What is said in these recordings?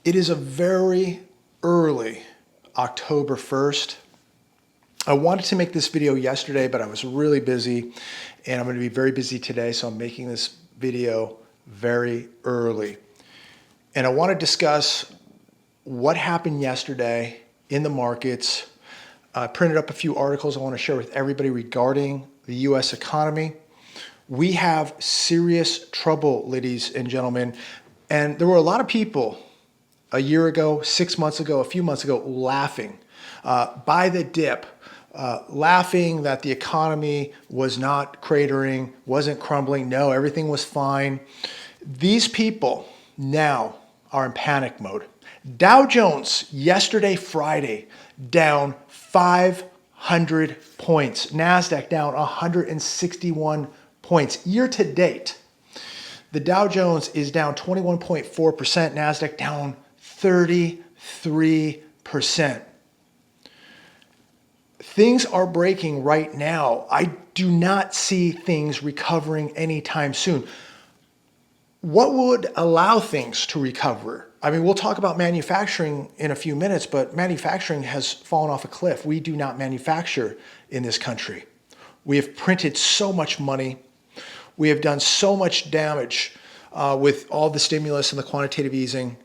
It is a very early October 1st. I wanted to make this video yesterday, but I was really busy, and I'm going to be very busy today, so I'm making this video very early. And I want to discuss what happened yesterday in the markets. I printed up a few articles I want to share with everybody regarding the U.S. economy. We have serious trouble, ladies and gentlemen, and there were a lot of people a year ago, 6 months ago, a few months ago, laughing by the dip, laughing that the economy was not cratering, wasn't crumbling. No, everything was fine. These people now are in panic mode. Dow Jones yesterday, Friday, down 500 points. NASDAQ down 161 points. Year to date, the Dow Jones is down 21.4%, NASDAQ down 33%. Things are breaking right now. I do not see things recovering anytime soon. What would allow things to recover? I mean, we'll talk about manufacturing in a few minutes, but manufacturing has fallen off a cliff. We do not manufacture in this country. We have printed so much money. We have done so much damage with all the stimulus and the quantitative easing.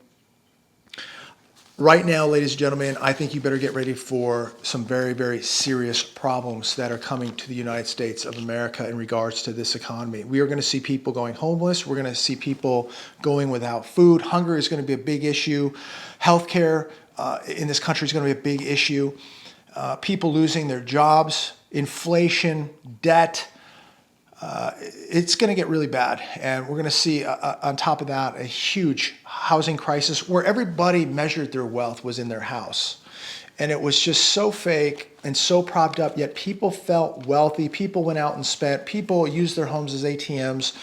Right now, ladies and gentlemen, I think you better get ready for some very, very serious problems that are coming to the United States of America in regards to this economy. We are going to see people going homeless. We're going to see people going without food. Hunger is going to be a big issue. Healthcare in this country is going to be a big issue. People losing their jobs, inflation, debt. It's going to get really bad, and we're going to see on top of that a huge housing crisis where everybody measured their wealth was in their house, and it was just so fake and so propped up, yet people felt wealthy. People went out and spent. People used their homes as ATMs.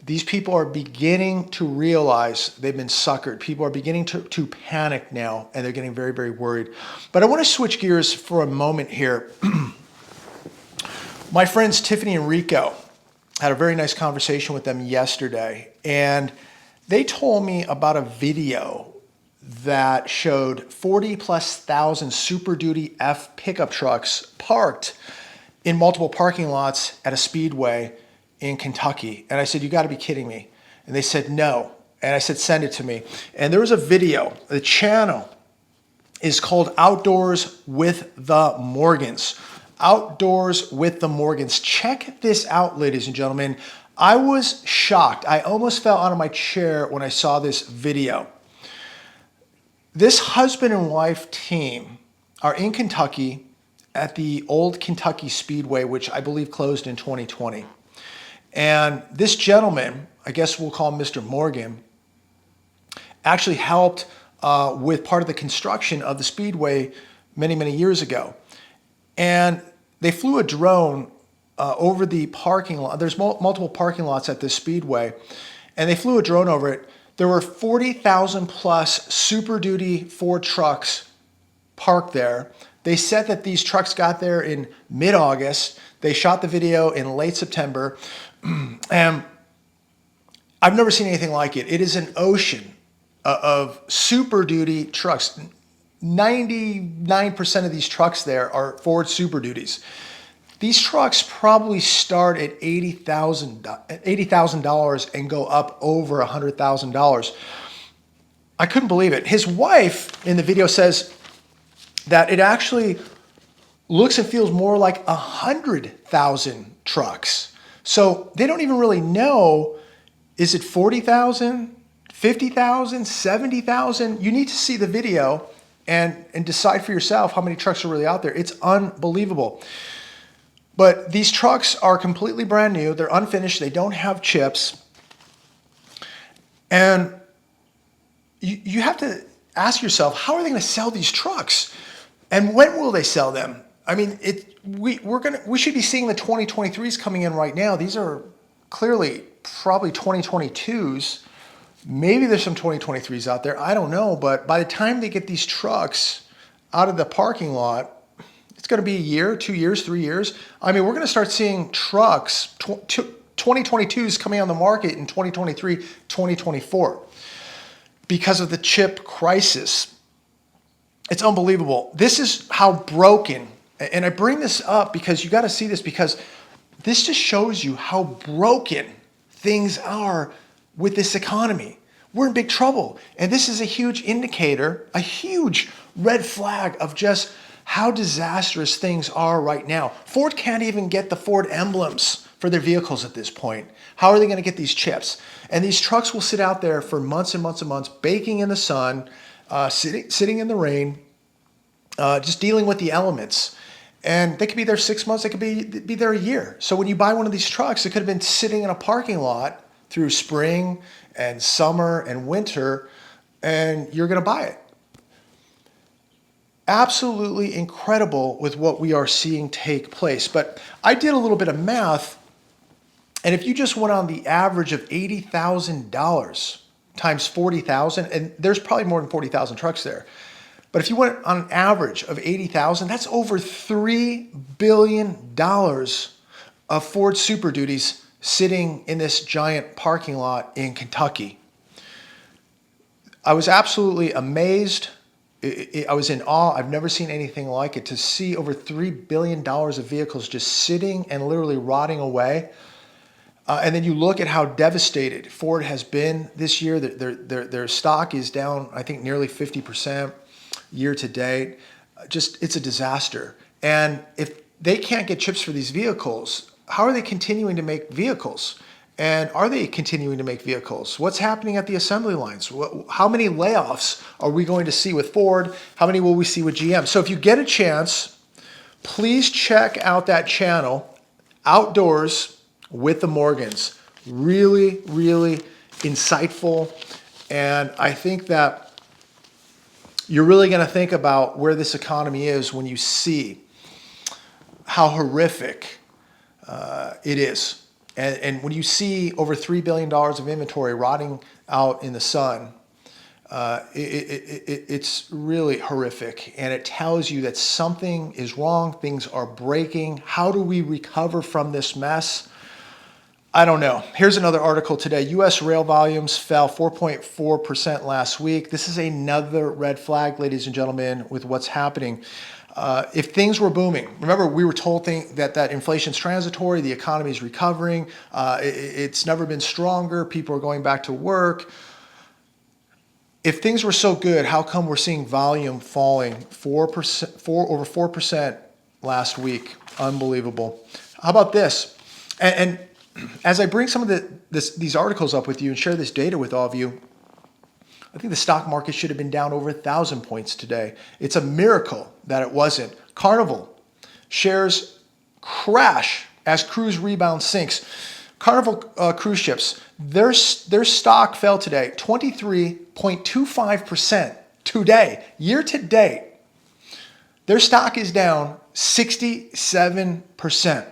These people are beginning to realize they've been suckered. People are beginning to panic now, and they're getting very, very worried. But I want to switch gears for a moment here. My friends Tiffany and Rico, had a very nice conversation with them yesterday, and they told me about a video that showed 40,000+ Super Duty F pickup trucks parked in multiple parking lots at a speedway in Kentucky. And I said, you got to be kidding me. And they said, no. And I said, send it to me. And there was a video. The channel is called Outdoors with the Morgans. Outdoors with the Morgans. Check this out, ladies and gentlemen. I was shocked. I almost fell out of my chair when I saw this video. This husband and wife team are in Kentucky at the old Kentucky Speedway, which I believe closed in 2020. And this gentleman, I guess we'll call him Mr. Morgan, actually helped with part of the construction of the Speedway many, many years ago. And they flew a drone over the parking lot. There's multiple parking lots at this speedway, and they flew a drone over it. There were 40,000+ Super Duty Ford trucks parked there. They said that these trucks got there in mid-August. They shot the video in late September, and I've never seen anything like it. It is an ocean of Super Duty trucks. 99% of these trucks there are Ford Super Duties. These trucks probably start at $80,000 and go up over $100,000. I couldn't believe it. His wife in the video says that it actually looks and feels more like 100,000 trucks. So they don't even really know, is it 40,000, 50,000, 70,000? You need to see the video and decide for yourself how many trucks are really out there. It's unbelievable. But these trucks are completely brand new. They're unfinished. They don't have chips. And you have to ask yourself, how are they going to sell these trucks? And when will they sell them? I mean, we should be seeing the 2023s coming in right now. These are clearly probably 2022s. Maybe there's some 2023s out there. I don't know. But by the time they get these trucks out of the parking lot, it's going to be a year, 2 years, 3 years. I mean, we're going to start seeing trucks, 2022s coming on the market in 2023, 2024. because of the chip crisis. It's unbelievable. This is how broken, and I bring this up because you got to see this, because this just shows you how broken things are with this economy. We're in big trouble. And this is a huge indicator, a huge red flag of just how disastrous things are right now. Ford can't even get the Ford emblems for their vehicles at this point. How are they going to get these chips? And these trucks will sit out there for months and months and months, baking in the sun, sitting in the rain, just dealing with the elements. And they could be there 6 months, they could be there a year. So when you buy one of these trucks, it could have been sitting in a parking lot through spring and summer and winter, and you're going to buy it. Absolutely incredible with what we are seeing take place. But I did a little bit of math, and if you just went on the average of $80,000 times 40,000, and there's probably more than 40,000 trucks there, but if you went on an average of 80,000, that's over $3 billion of Ford Super Duties sitting in this giant parking lot in Kentucky. I was absolutely amazed. I was in awe. I've never seen anything like it. To see over $3 billion of vehicles just sitting and literally rotting away. And then you look at how devastated Ford has been this year. Their stock is down, I think, nearly 50% year to date. Just, it's a disaster. And if they can't get chips for these vehicles, how are they continuing to make vehicles? And are they continuing to make vehicles? What's happening at the assembly lines? How many layoffs are we going to see with Ford? How many will we see with GM? So if you get a chance, please check out that channel, Outdoors with the Morgans. Really, really insightful. And I think that you're really going to think about where this economy is when you see how horrific it is. And when you see over $3 billion of inventory rotting out in the sun, it's really horrific. And it tells you that something is wrong, things are breaking. How do we recover from this mess? I don't know. Here's another article today. U.S. rail volumes fell 4.4% last week. This is another red flag, ladies and gentlemen, with what's happening. If things were booming, remember we were told that inflation's transitory, the economy is recovering, it's never been stronger, people are going back to work. If things were so good, how come we're seeing volume falling over 4% last week? Unbelievable. How about this? And as I bring some of these articles up with you and share this data with all of you, I think the stock market should have been down over 1,000 points today. It's a miracle that it wasn't. Carnival shares crash as cruise rebound sinks. Carnival cruise ships, their stock fell today 23.25% today. Year to date, their stock is down 67%.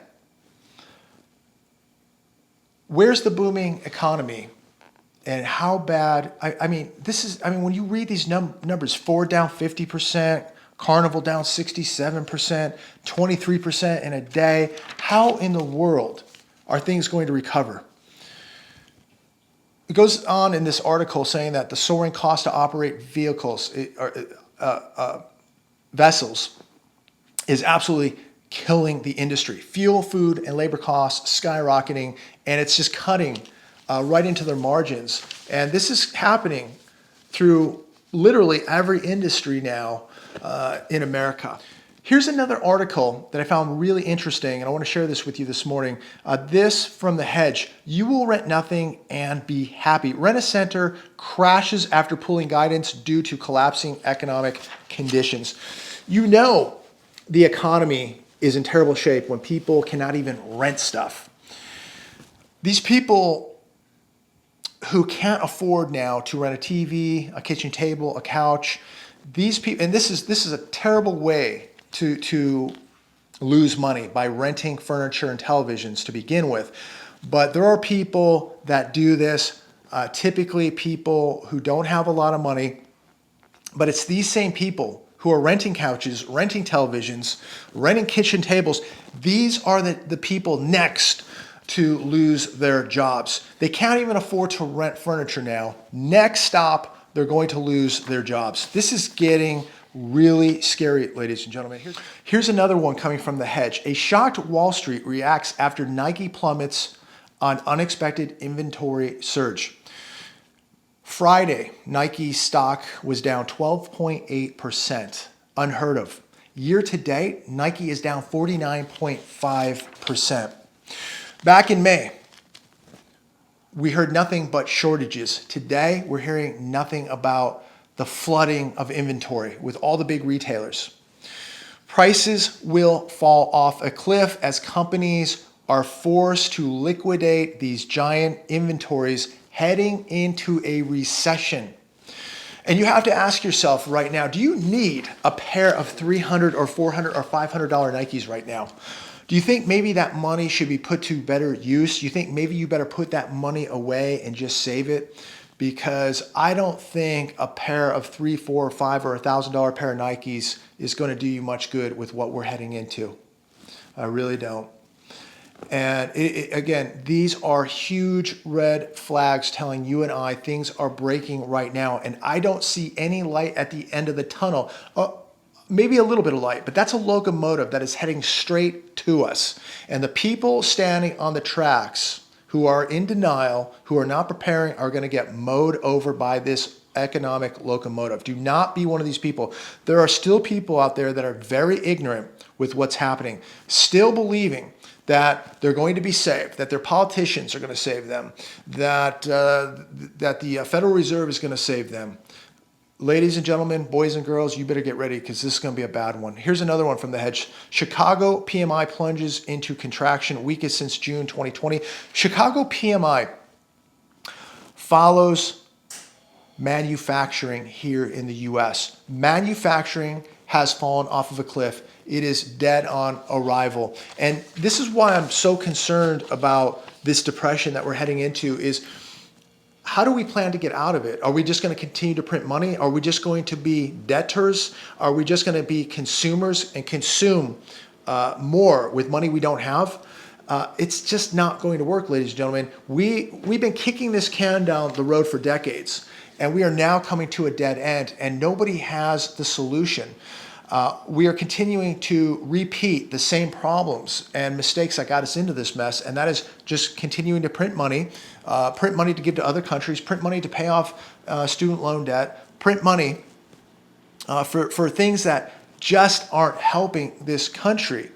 Where's the booming economy? And how bad, I mean, when you read these numbers, Ford down 50%, Carnival down 67%, 23% in a day. How in the world are things going to recover? It goes on in this article saying that the soaring cost to operate vessels is absolutely killing the industry. Fuel, food, and labor costs skyrocketing, and it's just cutting right into their margins. And this is happening through literally every industry now in America. Here's another article that I found really interesting, and I want to share this with you this morning. This from The Hedge. You will rent nothing and be happy. Rent-A-Center crashes after pulling guidance due to collapsing economic conditions. You know the economy is in terrible shape when people cannot even rent stuff. These people who can't afford now to rent a TV, a kitchen table, a couch, these people, and this is a terrible way to lose money by renting furniture and televisions to begin with. But there are people that do this, typically people who don't have a lot of money, but it's these same people who are renting couches, renting televisions, renting kitchen tables. These are the people next to lose their jobs. They can't even afford to rent furniture now. Next stop, they're going to lose their jobs. This is getting really scary, ladies and gentlemen. Here's another one coming from the hedge. A shocked Wall Street reacts after Nike plummets on unexpected inventory surge. Friday, Nike stock was down 12.8%, unheard of. Year to date, Nike is down 49.5%. Back in May, we heard nothing but shortages. Today, we're hearing nothing about the flooding of inventory with all the big retailers. Prices will fall off a cliff as companies are forced to liquidate these giant inventories heading into a recession. And you have to ask yourself right now, do you need a pair of $300 or $400 or $500 Nikes right now? Do you think maybe that money should be put to better use? You think maybe you better put that money away and just save it? Because I don't think a pair of $300, $400, $500 or $1,000 pair of Nikes is going to do you much good with what we're heading into. I really don't. And again, these are huge red flags telling you and I things are breaking right now. And I don't see any light at the end of the tunnel. Maybe a little bit of light, but that's a locomotive that is heading straight to us. And the people standing on the tracks who are in denial, who are not preparing, are going to get mowed over by this economic locomotive. Do not be one of these people. There are still people out there that are very ignorant with what's happening, still believing that they're going to be saved, that their politicians are going to save them, that the Federal Reserve is going to save them. Ladies and gentlemen, boys and girls, you better get ready because this is going to be a bad one. Here's another one from the hedge. Chicago PMI plunges into contraction, weakest since June 2020. Chicago PMI follows manufacturing here in the U.S. Manufacturing has fallen off of a cliff. It is dead on arrival. And this is why I'm so concerned about this depression that we're heading into is how do we plan to get out of it? Are we just going to continue to print money? Are we just going to be debtors? Are we just going to be consumers and consume more with money we don't have? It's just not going to work, ladies and gentlemen. We've been kicking this can down the road for decades, and we are now coming to a dead end, and nobody has the solution. We are continuing to repeat the same problems and mistakes that got us into this mess, and that is just continuing to print money to give to other countries, print money to pay off student loan debt, print money for things that just aren't helping this country.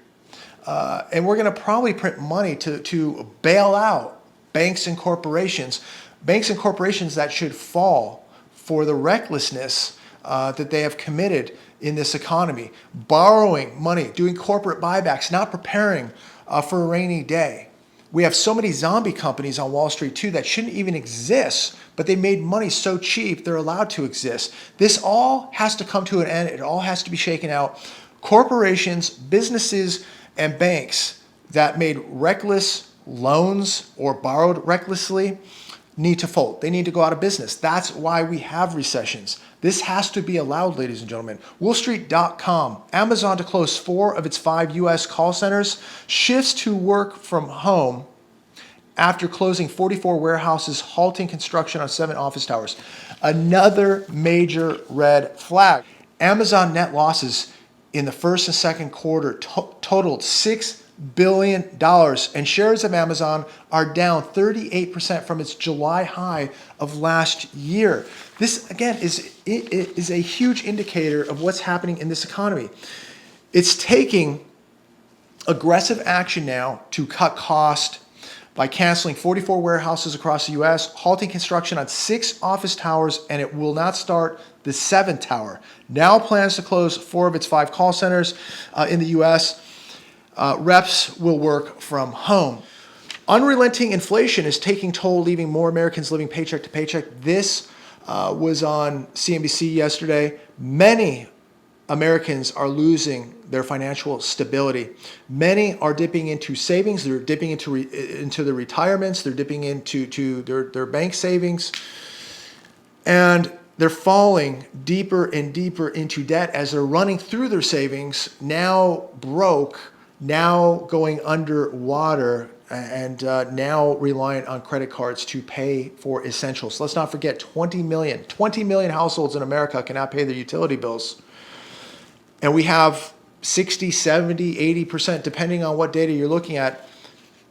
And we're going to probably print money to bail out banks and corporations that should fall for the recklessness that they have committed in this economy, borrowing money, doing corporate buybacks, not preparing for a rainy day. We have so many zombie companies on Wall Street too that shouldn't even exist, but they made money so cheap they're allowed to exist. This all has to come to an end. It all has to be shaken out. Corporations, businesses, and banks that made reckless loans or borrowed recklessly need to fold. They need to go out of business. That's why we have recessions. This has to be allowed, ladies and gentlemen. WallStreet.com, Amazon to close 4 of its 5 U.S. call centers, shifts to work from home after closing 44 warehouses, halting construction on 7 office towers. Another major red flag. Amazon net losses in the first and second quarter totaled $6 billion, and shares of Amazon are down 38% from its July high of last year. This, again, is a huge indicator of what's happening in this economy. It's taking aggressive action now to cut cost by canceling 44 warehouses across the U.S., halting construction on 6 office towers, and it will not start the 7th tower. Now plans to close 4 of its 5 call centers in the U.S. Reps will work from home. Unrelenting inflation is taking toll, leaving more Americans living paycheck to paycheck. This was on CNBC yesterday. Many Americans are losing their financial stability. Many are dipping into savings. They're dipping into their retirements. They're dipping into their bank savings. And they're falling deeper and deeper into debt as they're running through their savings, now broke, now going underwater, and now reliant on credit cards to pay for essentials. Let's not forget 20 million households in America cannot pay their utility bills. And we have 60, 70, 80%, depending on what data you're looking at,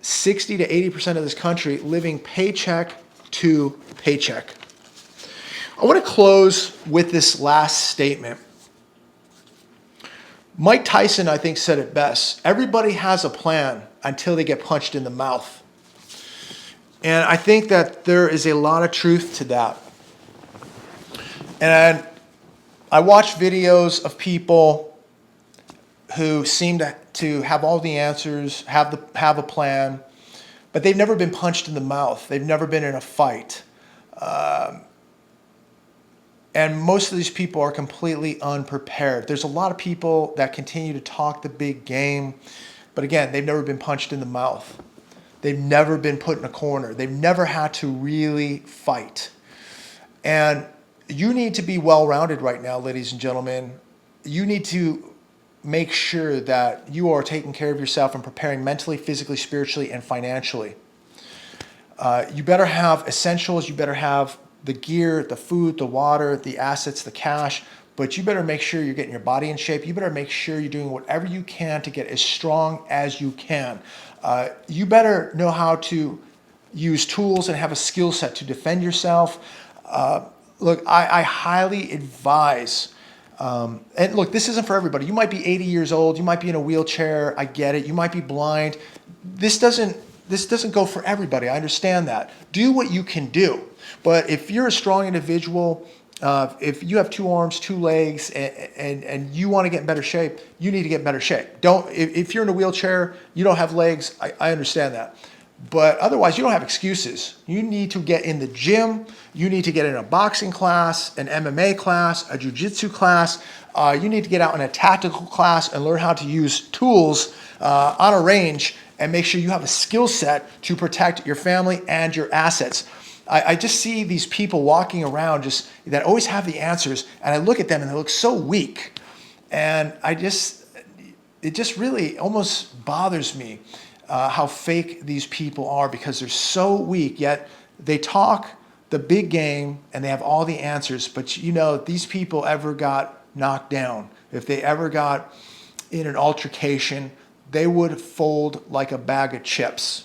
60 to 80% of this country living paycheck to paycheck. I want to close with this last statement. Mike Tyson, I think, said it best. Everybody has a plan until they get punched in the mouth. And I think that there is a lot of truth to that. And I watch videos of people who seem to have all the answers, have a plan, but they've never been punched in the mouth. They've never been in a fight. And most of these people are completely unprepared. There's a lot of people that continue to talk the big game, but again, they've never been punched in the mouth. They've never been put in a corner. They've never had to really fight. And you need to be well-rounded right now, ladies and gentlemen. You need to make sure that you are taking care of yourself and preparing mentally, physically, spiritually, and financially. You better have essentials. You better have the gear, the food, the water, the assets, the cash, but you better make sure you're getting your body in shape. You better make sure you're doing whatever you can to get as strong as you can. You better know how to use tools and have a skill set to defend yourself. Look, I highly advise, and look, this isn't for everybody. You might be 80 years old. You might be in a wheelchair. I get it. You might be blind. This doesn't go for everybody. I understand that. Do what you can do. But if you're a strong individual, if you have 2 arms, 2 legs, and you want to get in better shape, you need to get in better shape. If you're in a wheelchair, you don't have legs, I understand that. But otherwise, you don't have excuses. You need to get in the gym. You need to get in a boxing class, an MMA class, a jiu-jitsu class. You need to get out in a tactical class and learn how to use tools on a range and make sure you have a skill set to protect your family and your assets. I just see these people walking around that always have the answers, and I look at them and they look so weak. And it just really almost bothers me how fake these people are, because they're so weak, yet they talk the big game and they have all the answers. But these people ever got knocked down, if they ever got in an altercation, they would fold like a bag of chips.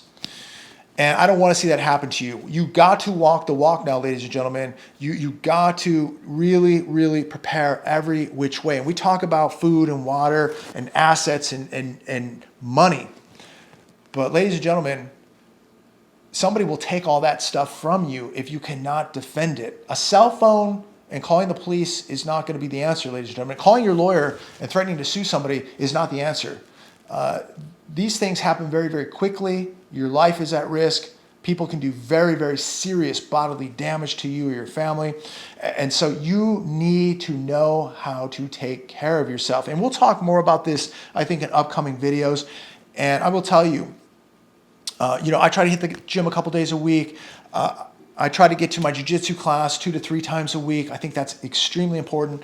And I don't want to see that happen to you. You got to walk the walk now, ladies and gentlemen. You got to really, really prepare every which way. And we talk about food and water and assets and money. But ladies and gentlemen, somebody will take all that stuff from you if you cannot defend it. A cell phone and calling the police is not going to be the answer, ladies and gentlemen. Calling your lawyer and threatening to sue somebody is not the answer. These things happen very, very quickly. Your life is at risk. People can do very, very serious bodily damage to you or your family. And so you need to know how to take care of yourself. And we'll talk more about this, I think, in upcoming videos. And I will tell you, I try to hit the gym a couple days a week. I try to get to my jiu-jitsu class 2 to 3 times a week. I think that's extremely important.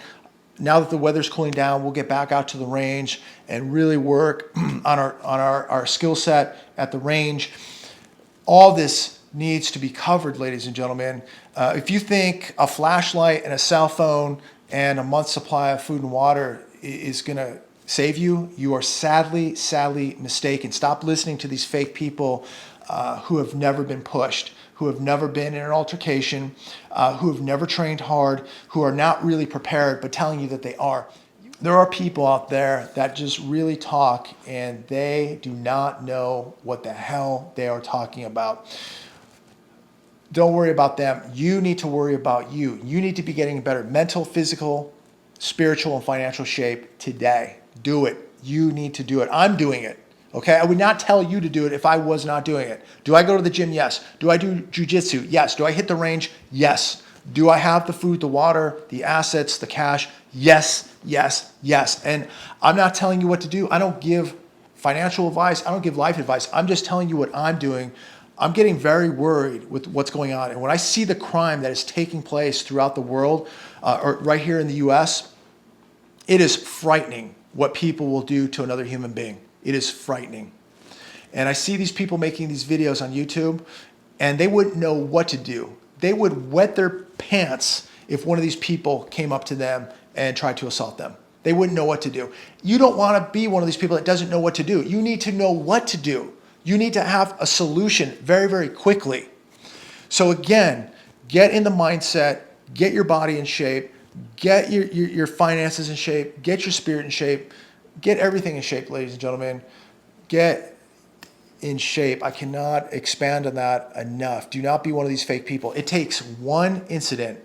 Now that the weather's cooling down, we'll get back out to the range and really work on our skill set at the range. All this needs to be covered, ladies and gentlemen. If you think a flashlight and a cell phone and a month's supply of food and water is going to save you, you are sadly mistaken. Stop listening to these fake people who have never been pushed, who have never been in an altercation, who have never trained hard, who are not really prepared, but telling you that they are. There are people out there that just really talk, and they do not know what the hell they are talking about. Don't worry about them. You need to worry about you. You need to be getting in better mental, physical, spiritual, and financial shape today. Do it. You need to do it. I'm doing it. Okay, I would not tell you to do it if I was not doing it. Do I go to the gym? Yes. Do I do jiu-jitsu? Yes. Do I hit the range? Yes. Do I have the food, the water, the assets, the cash? Yes, yes, yes. And I'm not telling you what to do. I don't give financial advice. I don't give life advice. I'm just telling you what I'm doing. I'm getting very worried with what's going on. And when I see the crime that is taking place throughout the world, or right here in the U.S., it is frightening what people will do to another human being. It is frightening. And I see these people making these videos on YouTube, and they wouldn't know what to do. They would wet their pants if one of these people came up to them and tried to assault them. They wouldn't know what to do. You don't want to be one of these people that doesn't know what to do. You need to know what to do. You need to have a solution very, very quickly. So again, get in the mindset, get your body in shape, get your finances in shape, get your spirit in shape, get everything in shape, ladies and gentlemen. Get in shape. I cannot expand on that enough. Do not be one of these fake people. It takes one incident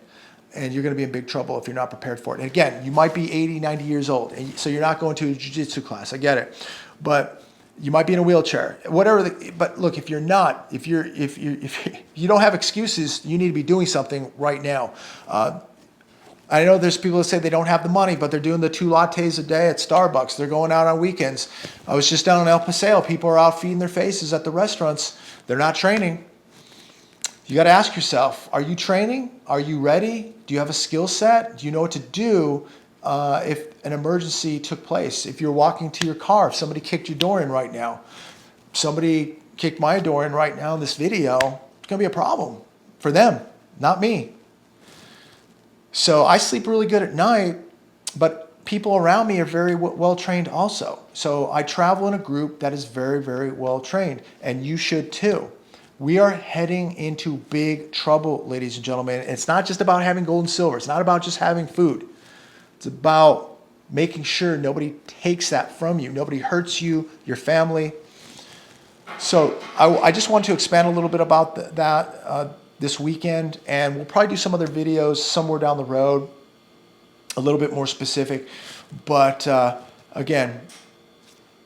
and you're going to be in big trouble if you're not prepared for it. And again, you might be 80, 90 years old, and so you're not going to a jiu-jitsu class. I get it. But you might be in a wheelchair, whatever. But look, if you're not, if you don't have excuses, you need to be doing something right now. I know there's people that say they don't have the money, but they're doing the 2 lattes a day at Starbucks. They're going out on weekends. I was just down in El Paseo. People are out feeding their faces at the restaurants. They're not training. You got to ask yourself, are you training? Are you ready? Do you have a skill set? Do you know what to do if an emergency took place? If you're walking to your car, if somebody kicked your door in right now, somebody kicked my door in right now in this video, it's going to be a problem for them, not me. So I sleep really good at night, but people around me are very well trained also. So I travel in a group that is very, very well trained, and you should too. We are heading into big trouble, ladies and gentlemen. It's not just about having gold and silver. It's not about just having food. It's about making sure nobody takes that from you. Nobody hurts you, your family. So I just want to expand a little bit about that this weekend, and we'll probably do some other videos somewhere down the road, a little bit more specific. But again,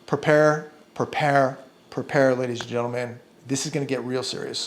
prepare, ladies and gentlemen. This is going to get real serious.